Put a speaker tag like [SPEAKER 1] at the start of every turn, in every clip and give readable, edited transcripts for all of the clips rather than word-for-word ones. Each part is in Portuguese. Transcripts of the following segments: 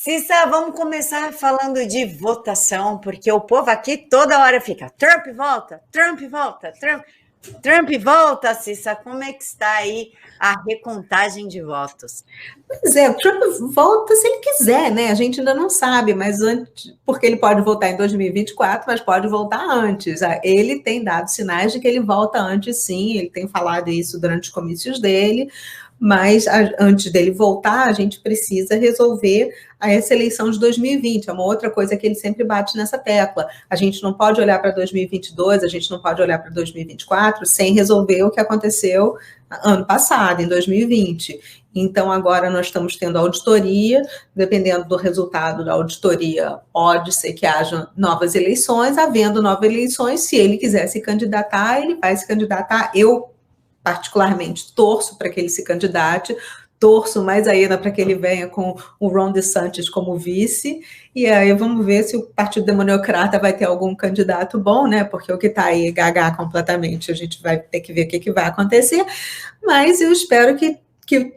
[SPEAKER 1] Cissa, vamos começar falando de votação, porque o povo aqui toda hora fica Trump volta, Trump volta, Trump volta, Cissa. Como é que está aí a recontagem de votos?
[SPEAKER 2] Pois é, o Trump volta se ele quiser, né? A gente ainda não sabe, mas antes, porque ele pode voltar em 2024, mas pode voltar antes. Ele tem dado sinais de que ele volta antes, sim, ele tem falado isso durante os comícios dele, mas antes dele voltar, a gente precisa resolver essa eleição de 2020. É uma outra coisa que ele sempre bate nessa tecla. A gente não pode olhar para 2022, a gente não pode olhar para 2024 sem resolver o que aconteceu ano passado, em 2020. Então, agora nós estamos tendo auditoria, dependendo do resultado da auditoria, pode ser que haja novas eleições. Havendo novas eleições, se ele quiser se candidatar, ele vai se candidatar. Eu, particularmente, torço para que ele se candidate, torço mais ainda para que ele venha com o Ron DeSantis como vice, e aí vamos ver se o Partido Democrata vai ter algum candidato bom, né, porque o que está aí gaga completamente, a gente vai ter que ver o que vai acontecer, mas eu espero que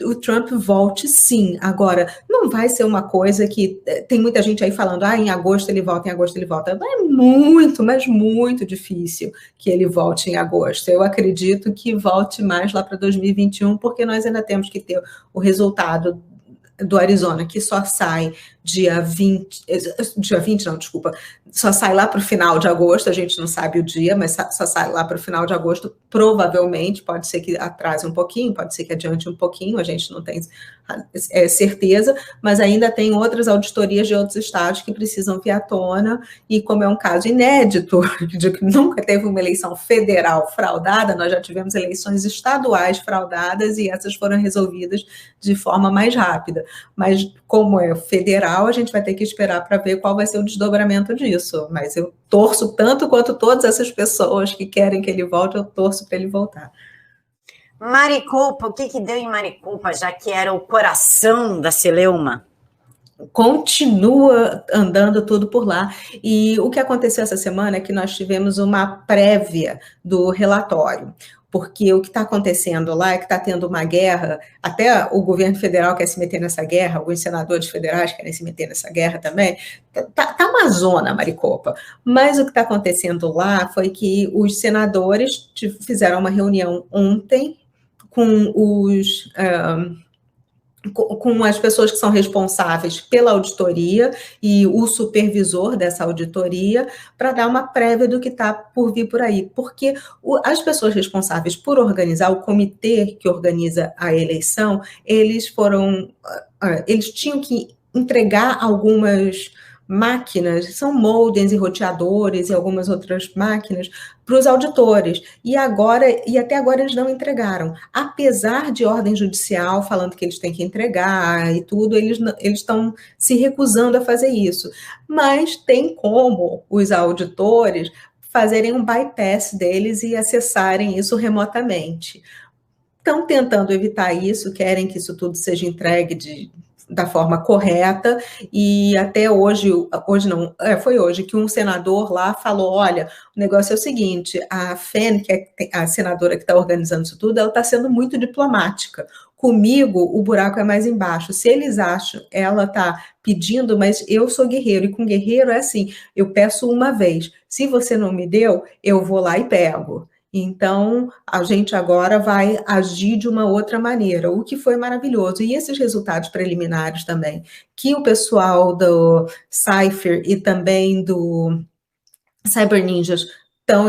[SPEAKER 2] o Trump volte sim. Agora, não vai ser uma coisa que tem muita gente aí falando, em agosto ele volta, em agosto ele volta. É muito, mas muito difícil que ele volte em agosto. Eu acredito que volte mais lá para 2021, porque nós ainda temos que ter o resultado do Arizona, que só sai dia 20 não, desculpa, só sai lá para o final de agosto, a gente não sabe o dia, mas só sai lá para o final de agosto, provavelmente, pode ser que atrase um pouquinho, pode ser que adiante um pouquinho, a gente não tem certeza, mas ainda tem outras auditorias de outros estados que precisam vir à tona, e como é um caso inédito, de que nunca teve uma eleição federal fraudada, nós já tivemos eleições estaduais fraudadas, e essas foram resolvidas de forma mais rápida, mas como é federal, a gente vai ter que esperar para ver qual vai ser o desdobramento disso, mas eu torço tanto quanto todas essas pessoas que querem que ele volte, eu torço para ele voltar.
[SPEAKER 1] Maricopa, o que deu em Maricopa, já que era o coração da celeuma?
[SPEAKER 2] Continua andando tudo por lá. E o que aconteceu essa semana é que nós tivemos uma prévia do relatório, porque o que está acontecendo lá é que está tendo uma guerra, até o governo federal quer se meter nessa guerra, alguns senadores federais querem se meter nessa guerra também, tá uma zona, Maricopa, mas o que está acontecendo lá foi que os senadores fizeram uma reunião ontem com com as pessoas que são responsáveis pela auditoria e o supervisor dessa auditoria, para dar uma prévia do que está por vir por aí, porque as pessoas responsáveis por organizar, o comitê que organiza a eleição, eles tinham que entregar algumas máquinas, são modems e roteadores e algumas outras máquinas para os auditores, e até agora eles não entregaram, apesar de ordem judicial falando que eles têm que entregar e tudo, eles estão se recusando a fazer isso, mas tem como os auditores fazerem um bypass deles e acessarem isso remotamente. Estão tentando evitar isso, querem que isso tudo seja entregue da forma correta, e até foi hoje que um senador lá falou, olha, o negócio é o seguinte, a FEN, que é a senadora que está organizando isso tudo, ela está sendo muito diplomática. Comigo, o buraco é mais embaixo. Se eles acham, ela está pedindo, mas eu sou guerreiro, e com guerreiro é assim, eu peço uma vez, se você não me deu, eu vou lá e pego. Então, a gente agora vai agir de uma outra maneira, o que foi maravilhoso. E esses resultados preliminares também, que o pessoal do Cypher e também do Cyber Ninjas estão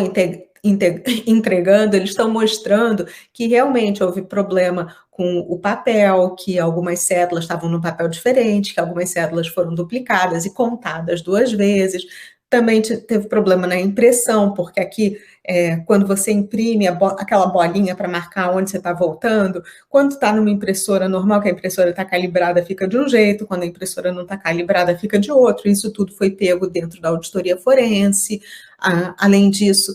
[SPEAKER 2] entregando, eles estão mostrando que realmente houve problema com o papel, que algumas cédulas estavam num papel diferente, que algumas cédulas foram duplicadas e contadas 2 vezes. Também teve problema na impressão, porque aqui, quando você imprime aquela bolinha para marcar onde você está voltando, quando está numa impressora normal, que a impressora está calibrada, fica de um jeito, quando a impressora não está calibrada, fica de outro. Isso tudo foi pego dentro da auditoria forense. Além disso,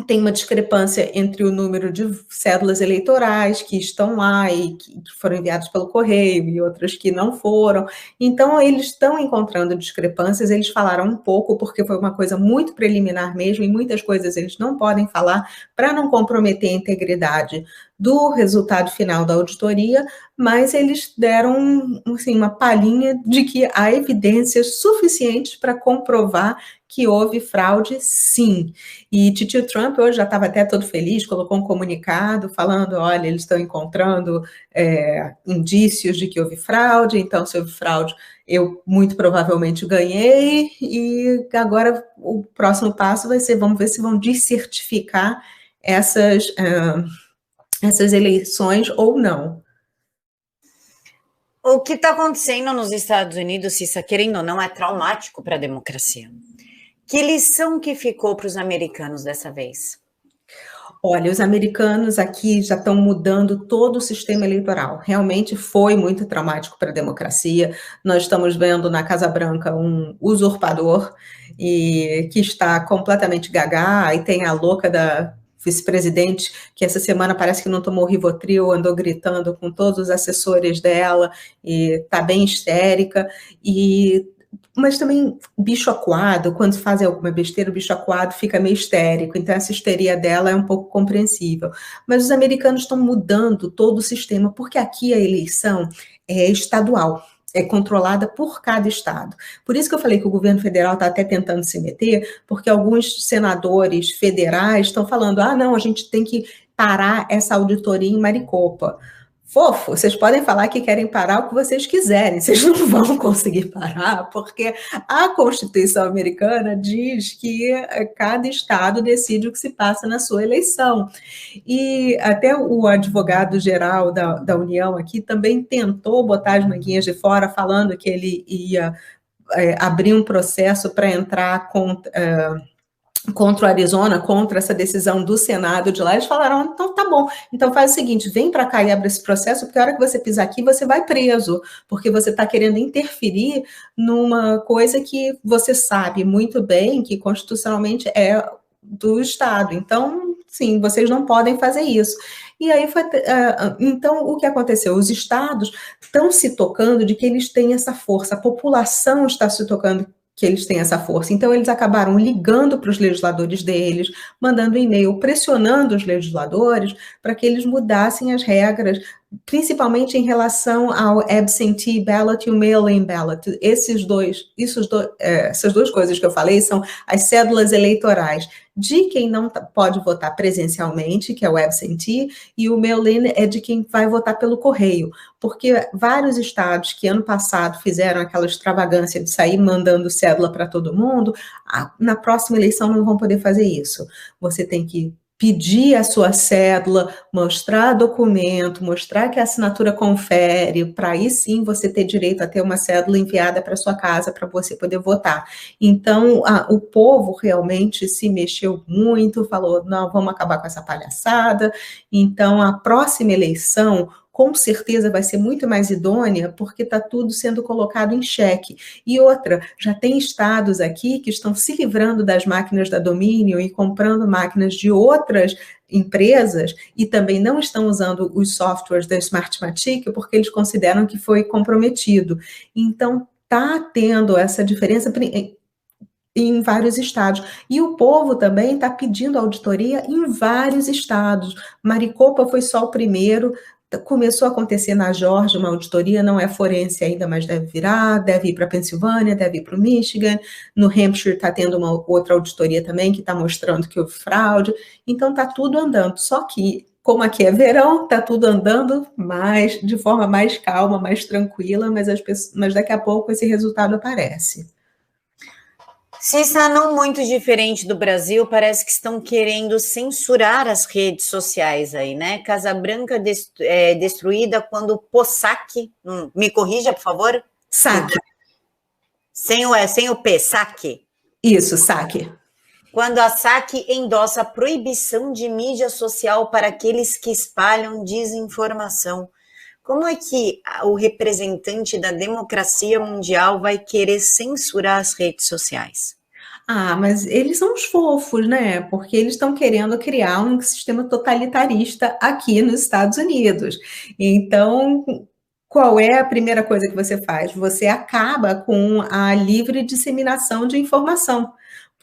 [SPEAKER 2] tem uma discrepância entre o número de cédulas eleitorais que estão lá e que foram enviadas pelo correio e outras que não foram. Então, eles estão encontrando discrepâncias, eles falaram um pouco, porque foi uma coisa muito preliminar mesmo, e muitas coisas eles não podem falar para não comprometer a integridade do resultado final da auditoria, mas eles deram assim, uma palhinha de que há evidências suficientes para comprovar que houve fraude, sim. E titio Trump hoje já estava até todo feliz, colocou um comunicado falando, olha, eles estão encontrando indícios de que houve fraude, então se houve fraude, eu muito provavelmente ganhei, e agora o próximo passo vai ser, vamos ver se vão descertificar essas eleições ou não.
[SPEAKER 1] O que está acontecendo nos Estados Unidos, Cissa, querendo ou não, é traumático para a democracia. Que lição que ficou para os americanos dessa vez?
[SPEAKER 2] Olha, os americanos aqui já estão mudando todo o sistema eleitoral. Realmente foi muito traumático para a democracia. Nós estamos vendo na Casa Branca um usurpador e que está completamente gaga, e tem a louca da vice-presidente, que essa semana parece que não tomou Rivotril, andou gritando com todos os assessores dela, e está bem histérica, mas também bicho acuado, quando fazem alguma besteira, o bicho acuado fica meio histérico, então essa histeria dela é um pouco compreensível. Mas os americanos estão mudando todo o sistema, porque aqui a eleição é estadual, é controlada por cada estado. Por isso que eu falei que o governo federal está até tentando se meter, porque alguns senadores federais estão falando, não, a gente tem que parar essa auditoria em Maricopa. Fofo, vocês podem falar que querem parar o que vocês quiserem, vocês não vão conseguir parar, porque a Constituição americana diz que cada estado decide o que se passa na sua eleição. E até o advogado-geral da União aqui também tentou botar as manguinhas de fora, falando que ele ia abrir um processo para entrar contra o Arizona, contra essa decisão do Senado de lá. Eles falaram, então tá bom, então faz o seguinte, vem para cá e abre esse processo, porque a hora que você pisar aqui, você vai preso, porque você está querendo interferir numa coisa que você sabe muito bem que constitucionalmente é do Estado. Então, sim, vocês não podem fazer isso. E aí então o que aconteceu? Os estados estão se tocando de que eles têm essa força, a população está se tocando que eles têm essa força. Então, eles acabaram ligando para os legisladores deles, mandando e-mail, pressionando os legisladores para que eles mudassem as regras, principalmente em relação ao absentee ballot e o mail-in ballot. Essas duas coisas que eu falei são as cédulas eleitorais de quem não pode votar presencialmente, que é o absentee, e o mail-in é de quem vai votar pelo correio, porque vários estados que ano passado fizeram aquela extravagância de sair mandando cédula para todo mundo, na próxima eleição não vão poder fazer isso. Você tem que pedir a sua cédula, mostrar documento, mostrar que a assinatura confere, para aí sim você ter direito a ter uma cédula enviada para sua casa para você poder votar. Então, o povo realmente se mexeu muito, falou, não, vamos acabar com essa palhaçada. Então, a próxima eleição, com certeza vai ser muito mais idônea, porque está tudo sendo colocado em xeque. E outra, já tem estados aqui que estão se livrando das máquinas da Dominion e comprando máquinas de outras empresas e também não estão usando os softwares da Smartmatic porque eles consideram que foi comprometido. Então, está tendo essa diferença em vários estados. E o povo também está pedindo auditoria em vários estados. Maricopa foi só o primeiro. Começou a acontecer na Geórgia uma auditoria, não é forense ainda, mas deve virar, deve ir para a Pensilvânia, deve ir para o Michigan, no Hampshire está tendo uma outra auditoria também, que está mostrando que houve fraude, então está tudo andando, só que, como aqui é verão, está tudo andando de forma mais calma, mais tranquila, mas daqui a pouco esse resultado aparece.
[SPEAKER 1] Cissa, não muito diferente do Brasil, parece que estão querendo censurar as redes sociais aí, né? Casa Branca destruída quando POSAC, me corrija, por favor?
[SPEAKER 2] SAC.
[SPEAKER 1] Sem o P, SAC.
[SPEAKER 2] Isso, SAC.
[SPEAKER 1] Quando a SAC endossa a proibição de mídia social para aqueles que espalham desinformação. Como é que o representante da democracia mundial vai querer censurar as redes sociais?
[SPEAKER 2] Mas eles são os fofos, né? Porque eles estão querendo criar um sistema totalitarista aqui nos Estados Unidos. Então, qual é a primeira coisa que você faz? Você acaba com a livre disseminação de informação.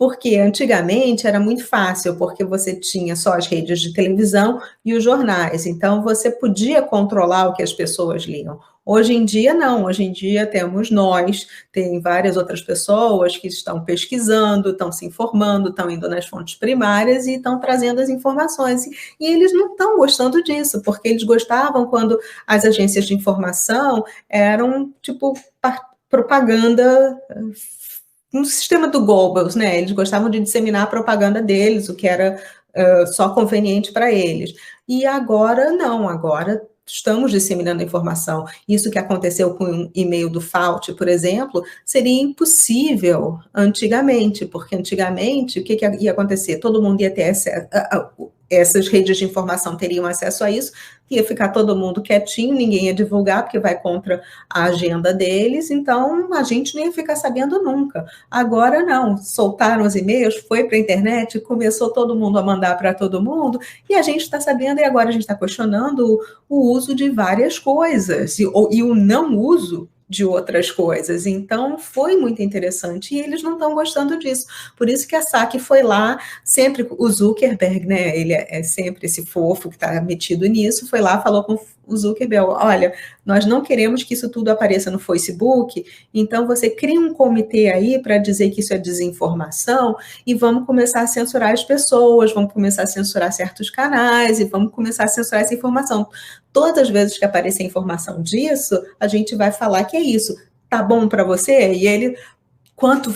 [SPEAKER 2] Porque antigamente era muito fácil, porque você tinha só as redes de televisão e os jornais, então você podia controlar o que as pessoas liam. Hoje em dia, não. Hoje em dia temos nós, tem várias outras pessoas que estão pesquisando, estão se informando, estão indo nas fontes primárias e estão trazendo as informações. E eles não estão gostando disso, porque eles gostavam quando as agências de informação eram, tipo, propaganda no sistema do Goebbels, né? Eles gostavam de disseminar a propaganda deles, o que era só conveniente para eles. E agora, não. Agora estamos disseminando informação. Isso que aconteceu com o e-mail do Fauci, por exemplo, seria impossível antigamente, porque antigamente o que ia acontecer? Todo mundo ia ter acesso, essas redes de informação teriam acesso a isso, ia ficar todo mundo quietinho, ninguém ia divulgar, porque vai contra a agenda deles, então a gente não ia ficar sabendo nunca. Agora não, soltaram os e-mails, foi para a internet, começou todo mundo a mandar para todo mundo, e a gente está sabendo, e agora a gente está questionando o uso de várias coisas, e o não uso de outras coisas. Então, foi muito interessante, e eles não estão gostando disso. Por isso que a SAC foi lá, sempre o Zuckerberg, né, ele é sempre esse fofo que está metido nisso, foi lá, falou com o Zuckerberg, olha, nós não queremos que isso tudo apareça no Facebook, então você cria um comitê aí para dizer que isso é desinformação, e vamos começar a censurar as pessoas, vamos começar a censurar certos canais, e vamos começar a censurar essa informação. Todas as vezes que aparecer informação disso, a gente vai falar que é isso. Tá bom para você? E ele, quanto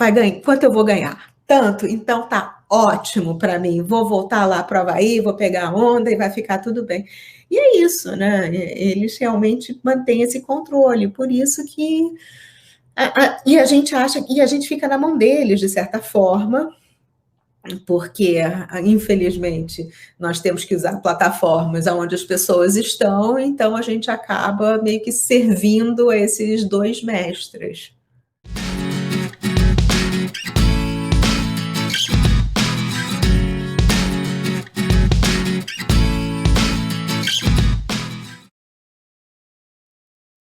[SPEAKER 2] eu vou ganhar? Tanto, então tá ótimo para mim. Vou voltar lá para o Havaí, vou pegar a onda e vai ficar tudo bem. E é isso, né? Eles realmente mantêm esse controle, por isso que e a gente acha, e a gente fica na mão deles, de certa forma, porque, infelizmente, nós temos que usar plataformas onde as pessoas estão, então a gente acaba meio que servindo a esses dois mestres.